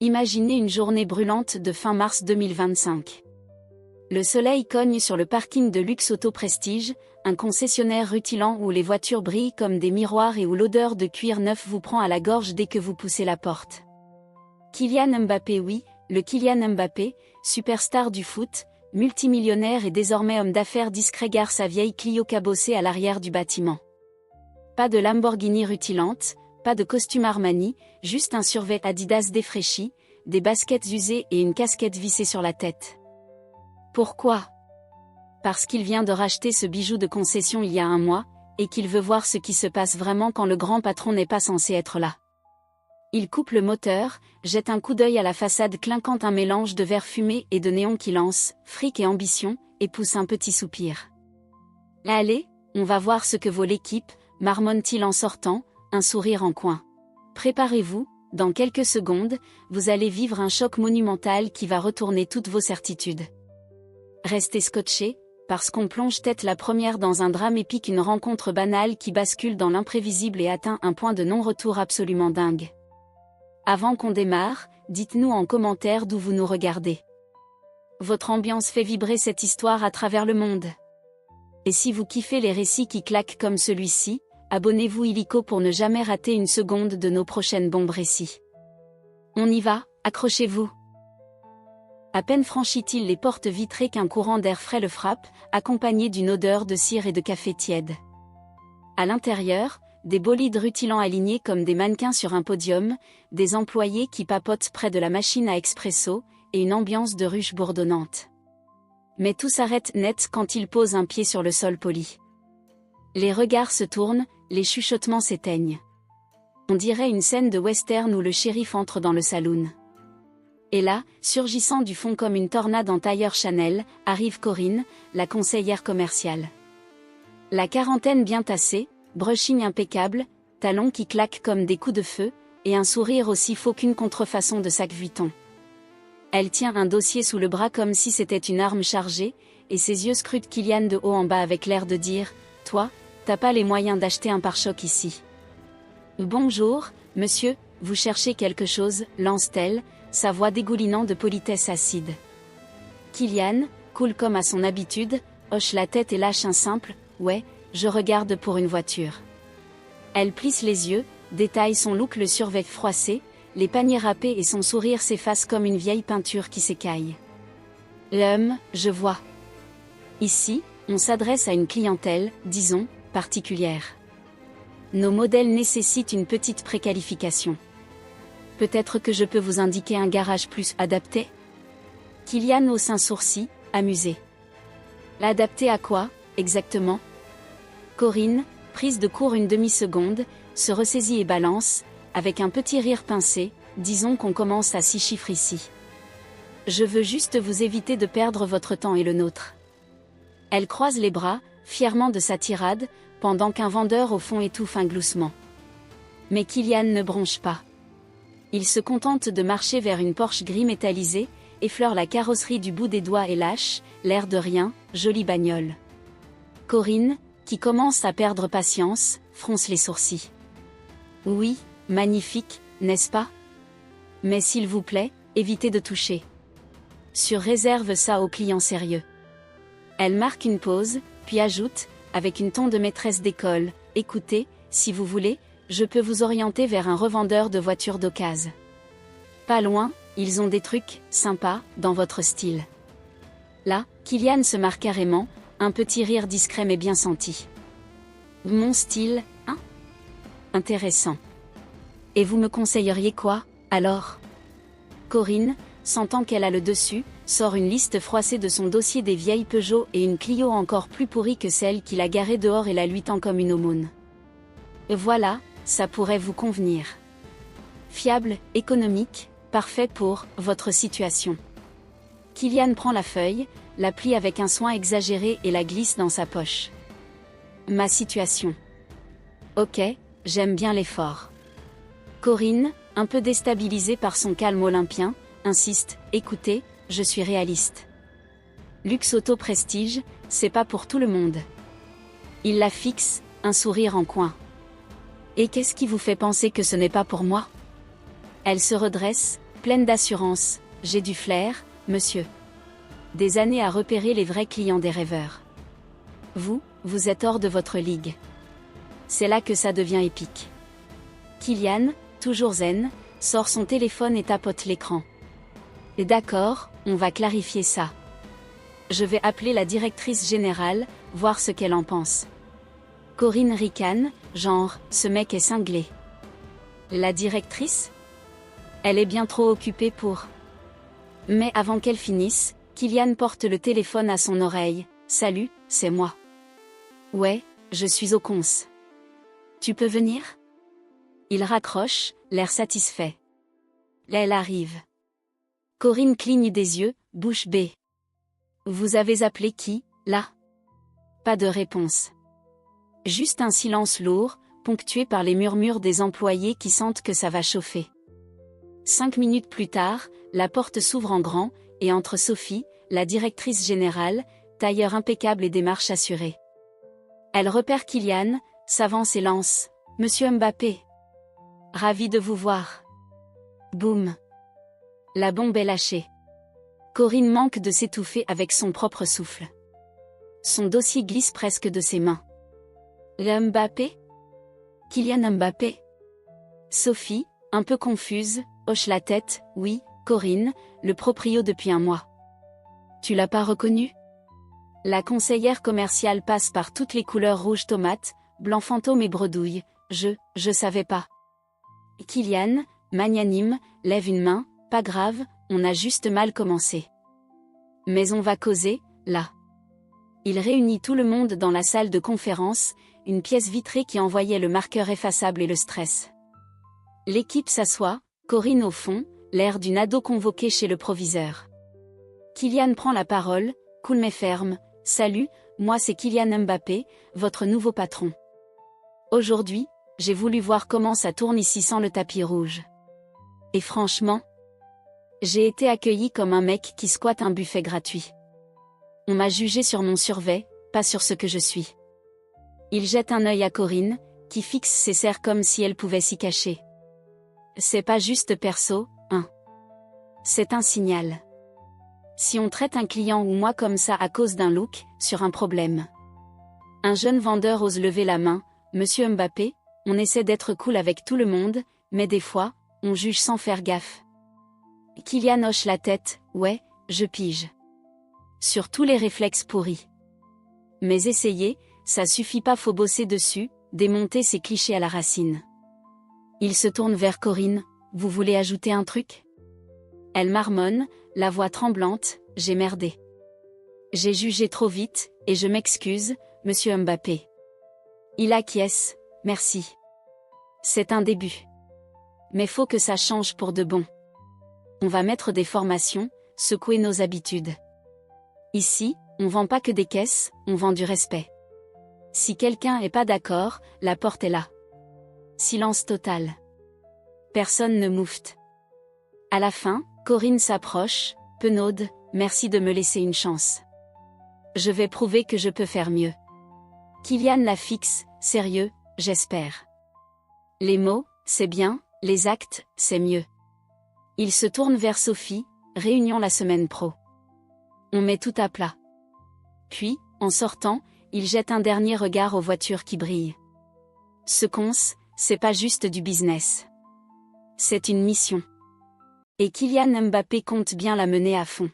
Imaginez une journée brûlante de fin mars 2025. Le soleil cogne sur le parking de Luxe Auto Prestige, un concessionnaire rutilant où les voitures brillent comme des miroirs et où l'odeur de cuir neuf vous prend à la gorge dès que vous poussez la porte. Kylian Mbappé, oui, le Kylian Mbappé, superstar du foot, multimillionnaire et désormais homme d'affaires discret gare sa vieille Clio cabossée à l'arrière du bâtiment. Pas de Lamborghini rutilante, pas de costume Armani, juste un survêt Adidas défraîchi, des baskets usées et une casquette vissée sur la tête. Pourquoi? Parce qu'il vient de racheter ce bijou de concession il y a un mois, et qu'il veut voir ce qui se passe vraiment quand le grand patron n'est pas censé être là. Il coupe le moteur, jette un coup d'œil à la façade clinquant, un mélange de verre fumé et de néon qui lance, fric et ambition, et pousse un petit soupir. Allez, on va voir ce que vaut l'équipe, marmonne-t-il en sortant, un sourire en coin. Préparez-vous, dans quelques secondes, vous allez vivre un choc monumental qui va retourner toutes vos certitudes. Restez scotchés, parce qu'on plonge tête la première dans un drame épique, une rencontre banale qui bascule dans l'imprévisible et atteint un point de non-retour absolument dingue. Avant qu'on démarre, dites-nous en commentaire d'où vous nous regardez. Votre ambiance fait vibrer cette histoire à travers le monde. Et si vous kiffez les récits qui claquent comme celui-ci, abonnez-vous illico pour ne jamais rater une seconde de nos prochaines bombes récits. On y va, accrochez-vous. À peine franchit-il les portes vitrées qu'un courant d'air frais le frappe, accompagné d'une odeur de cire et de café tiède. À l'intérieur, des bolides rutilants alignés comme des mannequins sur un podium, des employés qui papotent près de la machine à expresso, et une ambiance de ruche bourdonnante. Mais tout s'arrête net quand il pose un pied sur le sol poli. Les regards se tournent, les chuchotements s'éteignent. On dirait une scène de western où le shérif entre dans le saloon. Et là, surgissant du fond comme une tornade en tailleur Chanel, arrive Corinne, la conseillère commerciale. La quarantaine bien tassée, brushing impeccable, talons qui claquent comme des coups de feu, et un sourire aussi faux qu'une contrefaçon de sac Vuitton. Elle tient un dossier sous le bras comme si c'était une arme chargée, et ses yeux scrutent Kylian de haut en bas avec l'air de dire « Toi, t'as pas les moyens d'acheter un pare-choc ici. » « Bonjour, monsieur, vous cherchez quelque chose ?» lance-t-elle, sa voix dégoulinant de politesse acide. Kylian, cool comme à son habitude, hoche la tête et lâche un simple « Ouais, je regarde pour une voiture. » Elle plisse les yeux, détaille son look, le survêt froissé, les paniers râpés et son sourire s'efface comme une vieille peinture qui s'écaille. Je vois. Ici, on s'adresse à une clientèle, disons, particulière. Nos modèles nécessitent une petite préqualification. Peut-être que je peux vous indiquer un garage plus adapté? Kylian hausse un sourcil, amusé. L'adapté à quoi, exactement? Corinne, prise de court une demi-seconde, se ressaisit et balance, avec un petit rire pincé, disons qu'on commence à 6 chiffres ici. Je veux juste vous éviter de perdre votre temps et le nôtre. Elle croise les bras, fièrement de sa tirade, pendant qu'un vendeur au fond étouffe un gloussement. Mais Kylian ne bronche pas. Il se contente de marcher vers une Porsche gris métallisée, effleure la carrosserie du bout des doigts et lâche, l'air de rien, jolie bagnole. Corinne, qui commence à perdre patience, fronce les sourcils. Oui, magnifique, n'est-ce pas? Mais s'il vous plaît, évitez de toucher. Sur réserve ça aux clients sérieux. Elle marque une pause, puis ajoute, avec une ton de maîtresse d'école, écoutez, si vous voulez, je peux vous orienter vers un revendeur de voitures d'occasion. Pas loin, ils ont des trucs sympas dans votre style. Là, Kylian se marre carrément, un petit rire discret mais bien senti. Mon style, hein? Intéressant. Et vous me conseilleriez quoi, alors? Corinne, sentant qu'elle a le dessus, sort une liste froissée de son dossier des vieilles Peugeot et une Clio encore plus pourrie que celle qu'il a garée dehors et la lui tend comme une aumône. Voilà, ça pourrait vous convenir. Fiable, économique, parfait pour votre situation. Kylian prend la feuille, la plie avec un soin exagéré et la glisse dans sa poche. Ma situation. Ok, j'aime bien l'effort. Corinne, un peu déstabilisée par son calme olympien, insiste, écoutez, je suis réaliste. Luxe Auto Prestige, c'est pas pour tout le monde. Il la fixe, un sourire en coin. Et qu'est-ce qui vous fait penser que ce n'est pas pour moi? Elle se redresse, Pleine d'assurance, j'ai du flair, monsieur. Des années à repérer les vrais clients des rêveurs. Vous êtes hors de votre ligue. C'est là que ça devient épique. Kylian, toujours zen, sort son téléphone et tapote l'écran. Et d'accord, on va clarifier ça. Je vais appeler la directrice générale, voir ce qu'elle en pense. Corinne ricane, genre, ce mec est cinglé. La directrice ? Elle est bien trop occupée pour... Mais avant qu'elle finisse, Kylian porte le téléphone à son oreille. Salut, c'est moi. Ouais, je suis au cons. Tu peux venir ? Il raccroche, l'air satisfait. Là, elle arrive. Corinne cligne des yeux, bouche bée. Vous avez appelé qui, là ? Pas de réponse. Juste un silence lourd, ponctué par les murmures des employés qui sentent que ça va chauffer. 5 minutes plus tard, la porte s'ouvre en grand, et entre Sophie, la directrice générale, tailleur impeccable et démarche assurée. Elle repère Kylian, s'avance et lance « Monsieur Mbappé. Ravi de vous voir. » Boum. La bombe est lâchée. Corinne manque de s'étouffer avec son propre souffle. Son dossier glisse presque de ses mains. Le Mbappé ? Kylian Mbappé ? Sophie, un peu confuse, hoche la tête. Oui, Corinne, le proprio depuis un mois. Tu l'as pas reconnu ? La conseillère commerciale passe par toutes les couleurs rouge tomate, blanc fantôme et bredouille. Je savais pas. Kylian, magnanime, lève une main. Pas grave, on a juste mal commencé. Mais on va causer, là. Il réunit tout le monde dans la salle de conférence, une pièce vitrée qui envoyait le marqueur effaçable et le stress. L'équipe s'assoit, Corinne au fond, l'air d'une ado convoquée chez le proviseur. Kylian prend la parole, cool mais ferme. Salut, moi c'est Kylian Mbappé, votre nouveau patron. Aujourd'hui, j'ai voulu voir comment ça tourne ici sans le tapis rouge. Et franchement, j'ai été accueilli comme un mec qui squatte un buffet gratuit. On m'a jugé sur mon survêt, pas sur ce que je suis. Il jette un œil à Corinne, qui fixe ses serres comme si elle pouvait s'y cacher. C'est pas juste perso, hein. C'est un signal. Si on traite un client ou moi comme ça à cause d'un look, sur un problème. Un jeune vendeur ose lever la main, Monsieur Mbappé, on essaie d'être cool avec tout le monde, mais des fois, on juge sans faire gaffe. Kylian hoche la tête, ouais, je pige. Sur tous les réflexes pourris. Mais essayer, ça suffit pas, faut bosser dessus, démonter ces clichés à la racine. Il se tourne vers Corinne, vous voulez ajouter un truc ? Elle marmonne, la voix tremblante, j'ai merdé. J'ai jugé trop vite, et je m'excuse, Monsieur Mbappé. Il acquiesce, merci. C'est un début. Mais faut que ça change pour de bon. On va mettre des formations, secouer nos habitudes. Ici, on vend pas que des caisses, on vend du respect. Si quelqu'un est pas d'accord, la porte est là. Silence total. Personne ne moufte. À la fin, Corinne s'approche, penaude, merci de me laisser une chance. Je vais prouver que je peux faire mieux. Kylian la fixe, sérieux, j'espère. Les mots, c'est bien, les actes, c'est mieux. Il se tourne vers Sophie, réunion la semaine pro. On met tout à plat. Puis, en sortant, il jette un dernier regard aux voitures qui brillent. Ce cons, c'est pas juste du business. C'est une mission. Et Kylian Mbappé compte bien la mener à fond.